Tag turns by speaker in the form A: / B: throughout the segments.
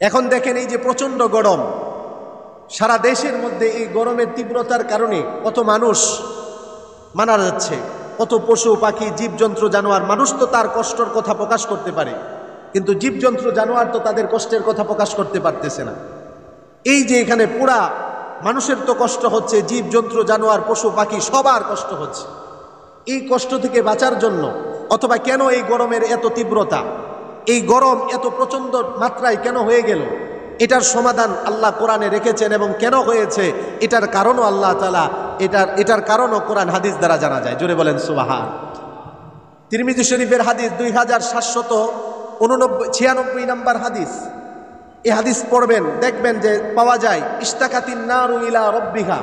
A: এখন দেখেন এই যে প্রচণ্ড গরম, সারা দেশের মধ্যে এই গরমের তীব্রতার কারণে কত মানুষ মারা যাচ্ছে, কত পশু পাখি জীবজন্তু জানোয়ার। মানুষ তো তার কষ্টের কথা প্রকাশ করতে পারে, কিন্তু জীবজন্তু জানোয়ার তো তাদের কষ্টের কথা প্রকাশ করতে পারতেছে না। এই যে এখানে পুরা মানুষের তো কষ্ট হচ্ছে, জীবজন্তু জানোয়ার পশু পাখি সবার কষ্ট হচ্ছে। এই কষ্ট থেকে বাঁচার জন্য, অথবা কেন এই গরমের এত তীব্রতা, এই গরম এত প্রচণ্ড মাত্রায় কেন হয়ে গেল, এটার সমাধান আল্লাহ কোরআনে রেখেছেন। এবং কেন হয়েছে এটার কারণও আল্লাহ তাআলা এটার কারণও কোরআন হাদিস দ্বারা জানা যায়। জোরে বলেন সুবহান। তিরমিজি শরীফের হাদিস 2796 নম্বর হাদিস। এই হাদিস পড়বেন, দেখবেন যে পাওয়া যায় ইশতাকাতিন নারু ইলা রাব্বিহা,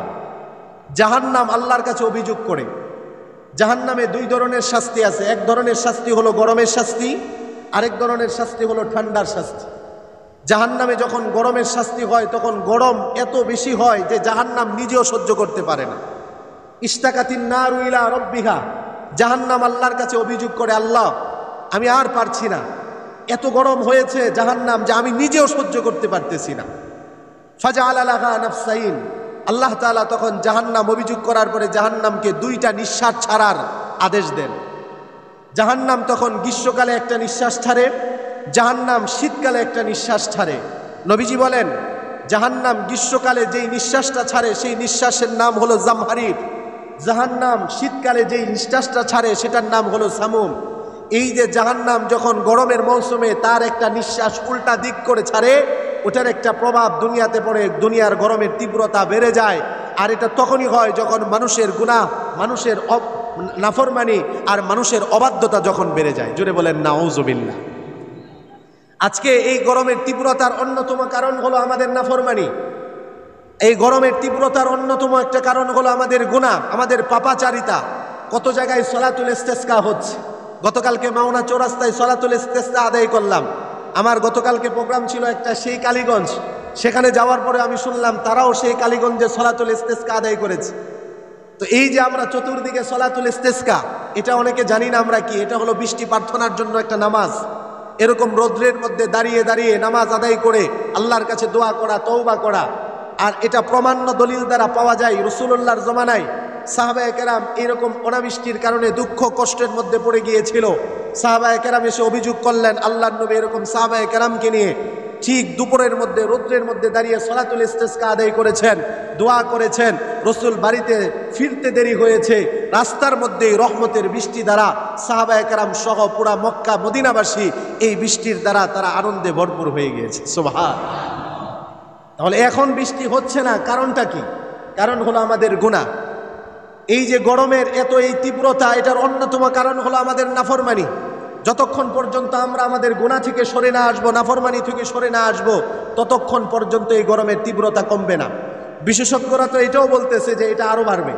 A: জাহান্নাম আল্লাহর কাছে অভিযোগ করে। জাহান্নামে দুই ধরনের শাস্তি আছে। এক ধরনের শাস্তি হলো গরমের শাস্তি, আরেক ধরনের শাস্তি হলো ঠান্ডার শাস্তি। জাহান্নামে যখন গরমের শাস্তি হয় তখন গরম এত বেশি হয় যে জাহান্নাম নিজেও সহ্য করতে পারে না। ইশতাকাতিন নারু ইলা রাব্বিহা, জাহান্নাম আল্লাহর কাছে অভিযোগ করে, আল্লাহ আমি আর পারছি না, এত গরম হয়েছে জাহান্নাম যে আমি নিজেও সহ্য করতে পারতেছি না। ফাজআলা লাহা নাফসাইন, আল্লাহ তাআলা তখন জাহান্নাম অভিযোগ করার পরে জাহান্নামকে দুইটা নিঃশ্বাস ছাড়ার আদেশ দেন। জাহান্নাম তখন গ্রীষ্মকালে একটা নিঃশ্বাস ছাড়ে, জাহান্নাম শীতকালে একটা নিঃশ্বাস ছাড়ে। নবীজি বলেন, জাহান্নাম গ্রীষ্মকালে যেই নিঃশ্বাসটা ছাড়ে সেই নিঃশ্বাসের নাম হলো জামহারির, জাহান্নাম শীতকালে যেই নিঃশ্বাসটা ছাড়ে সেটার নাম হলো সামুম। এই যে জাহান্নাম যখন গরমের মৌসুমে তার একটা নিঃশ্বাস উল্টা দিক করে ছাড়ে, ওটার একটা প্রভাব দুনিয়াতে পড়ে, দুনিয়ার গরমের তীব্রতা বেড়ে যায়। আর এটা তখনই হয় যখন মানুষের গুনাহ, মানুষের নাফরমানি আর মানুষের অবাধ্যতা যখন বেড়ে যায়। জোরে বলেন নাউজুবিল্লাহ। আজকে এই গরমের তীব্রতার অন্যতম কারণ হলো আমাদের নাফরমানি। এই গরমের তীব্রতার অন্যতম একটা কারণ হলো আমাদের গুনাহ, আমাদের পাপাচারিতা। কত জায়গায় সলাতুল ইস্তেসকা হচ্ছে। গতকালকে মাওনা চৌরাস্তায় সলাতুল ইস্তেসকা আদায় করলাম। আমার গতকালকে প্রোগ্রাম ছিল একটা সেই কালীগঞ্জ, সেখানে যাওয়ার পরে আমি শুনলাম তারাও সেই কালীগঞ্জে সলাতুল ইস্তেসকা আদায় করেছে। তো এই যে আমরা চতুর্দিকে সলাতুল ইস্তেসকা, এটা অনেকে জানি না আমরা কি। এটা হলো বৃষ্টি প্রার্থনার জন্য একটা নামাজ। এরকম রৌদ্রের মধ্যে দাঁড়িয়ে দাঁড়িয়ে নামাজ আদায় করে আল্লাহর কাছে দোয়া করা, তওবা করা। আর এটা প্রমাণ্য দলিল দ্বারা পাওয়া যায় রাসূলুল্লাহর জমানায় সাহাবায়ে কেরাম এরকম অনাবৃষ্টির কারণে দুঃখ কষ্টের মধ্যে পড়ে গিয়েছিল। সাহাবায়ে কেরাম এসে অভিযোগ করলেন আল্লাহর নবী এরকম সাহাবায়ে কেরামকে নিয়ে ঠিক দুপুরের মধ্যে রৌদ্রের মধ্যে দাঁড়িয়ে সলাতুল ইস্তেসকা আদায় করেছেন, দোয়া করেছেন। রাসূল বাড়িতে ফিরতে দেরি হয়েছে, রাস্তার মধ্যে রহমতের বৃষ্টি দ্বারা সাহাবায়ে কেরাম সহ পুরা মক্কা মদিনাবাসী এই বৃষ্টির দ্বারা তারা আনন্দে ভরপুর হয়ে গিয়েছে। সুবহান। তাহলে এখন বৃষ্টি হচ্ছে না, কারণটা কি? কারণ হলো আমাদের গুনাহ। এই যে গরমের এত এই তীব্রতা, এটার অন্যতম কারণ হলো আমাদের নাফরমানি। যতক্ষণ পর্যন্ত আমরা আমাদের গুনাহ থেকে সরে না আসবো, নাফরমানি থেকে সরে না আসবো, ততক্ষণ পর্যন্ত এই গরমের তীব্রতা কমবে না। বিশেষজ্ঞরা তো এটাও বলতেছে যে এটা আরো বাড়বে।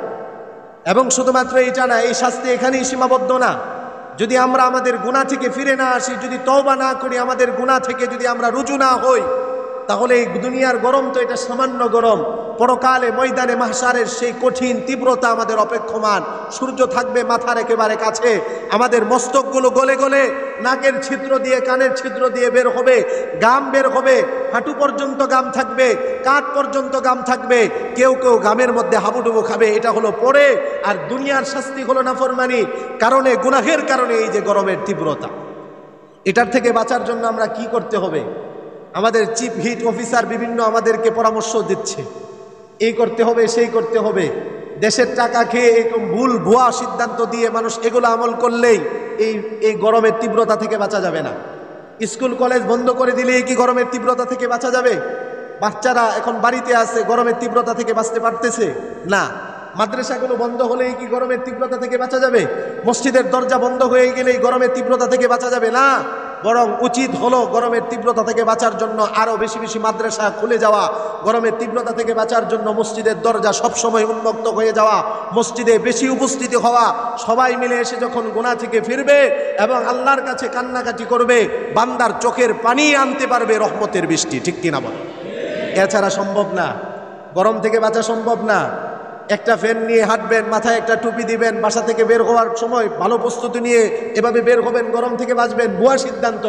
A: এবং শুধুমাত্র এটা না, এই শাস্তি এখানেই সীমাবদ্ধ না। যদি আমরা আমাদের গুনাহ থেকে ফিরে না আসি, যদি তওবা না করি, আমাদের গুনাহ থেকে যদি আমরা রুজু না হই, তাহলে এই দুনিয়ার গরম তো এটা সামান্য গরম। পরকালে ময়দানে মাহশারের সেই কঠিন তীব্রতা আমাদের অপেক্ষমান। সূর্য থাকবে মাথার একেবারে কাছে, আমাদের মস্তকগুলো গলে গলে নাকের ছিদ্র দিয়ে, কানের ছিদ্র দিয়ে বের হবে, গাম বের হবে, হাঁটু পর্যন্ত গাম থাকবে, কাঁধ পর্যন্ত গাম থাকবে। কেউ কেউ গামের মধ্যে হাবুডুবু খাবে। এটা হলো পরে। আর দুনিয়ার শাস্তি হলো নাফরমানি কারণে, গুনাহের কারণে এই যে গরমের তীব্রতা। এটার থেকে বাঁচার জন্য আমরা কি করতে হবে? আমাদের চিফ হিট অফিসার বিভিন্ন আমাদেরকে পরামর্শ দিচ্ছে, এই করতে হবে, সেই করতে হবে। দেশের টাকা খেয়ে এরকম ভুল ভুয়া সিদ্ধান্ত দিয়ে মানুষ এগুলো আমল করলেই এই গরমের তীব্রতা থেকে বাঁচা যাবে না। স্কুল কলেজ বন্ধ করে দিলেই কি গরমের তীব্রতা থেকে বাঁচা যাবে? বাচ্চারা এখন বাড়িতে আছে, গরমের তীব্রতা থেকে বাঁচতে পারতেছে না। মাদ্রাসাগুলো বন্ধ হলেই কি গরমের তীব্রতা থেকে বাঁচা যাবে? মসজিদের দরজা বন্ধ হয়ে গেলেই গরমের তীব্রতা থেকে বাঁচা যাবে না। বরং উচিত হলো গরমের তীব্রতা থেকে বাঁচার জন্য আরো বেশি বেশি মাদ্রাসা খুলে যাওয়া, গরমের তীব্রতা থেকে বাঁচার জন্য মসজিদের দরজা সবসময় উন্মুক্ত হয়ে যাওয়া, মসজিদে বেশি উপস্থিতি হওয়া। সবাই মিলে এসে যখন গুনাহ থেকে ফিরবে এবং আল্লাহর কাছে কান্নাকাটি করবে, বান্দার চোখের পানি আনতে পারবে রহমতের বৃষ্টি। ঠিক কিনা বল? এছাড়া সম্ভব না, গরম থেকে বাঁচা সম্ভব না। একটা ফ্যান নিয়ে হাঁটবেন, মাথায় একটা টুপি দিবেন, বাসা থেকে বের হওয়ার সময় ভালো প্রস্তুতি নিয়ে এভাবে বের হবেন, গরম থেকে বাঁচবেন। ভুয়া সিদ্ধান্ত,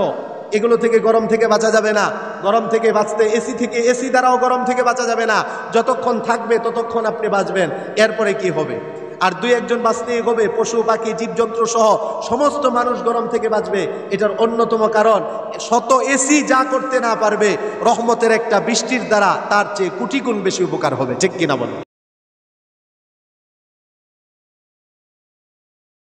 A: এগুলো থেকে গরম থেকে বাঁচা যাবে না। গরম থেকে বাঁচতে এসি দ্বারাও গরম থেকে বাঁচা যাবে না। যতক্ষণ থাকবে ততক্ষণ আপনি বাঁচবেন, এরপরে কি হবে? আর দুই একজন বাঁচতেই হবে, পশু পাখি জীবজন্তু সহ সমস্ত মানুষ গরম থেকে বাঁচবে। এটার অন্যতম কারণ, শত এসি যা করতে না পারবে, রহমতের একটা বৃষ্টির দ্বারা তার চেয়ে কোটি গুণ বেশি উপকার হবে। ঠিক কিনা বলেন?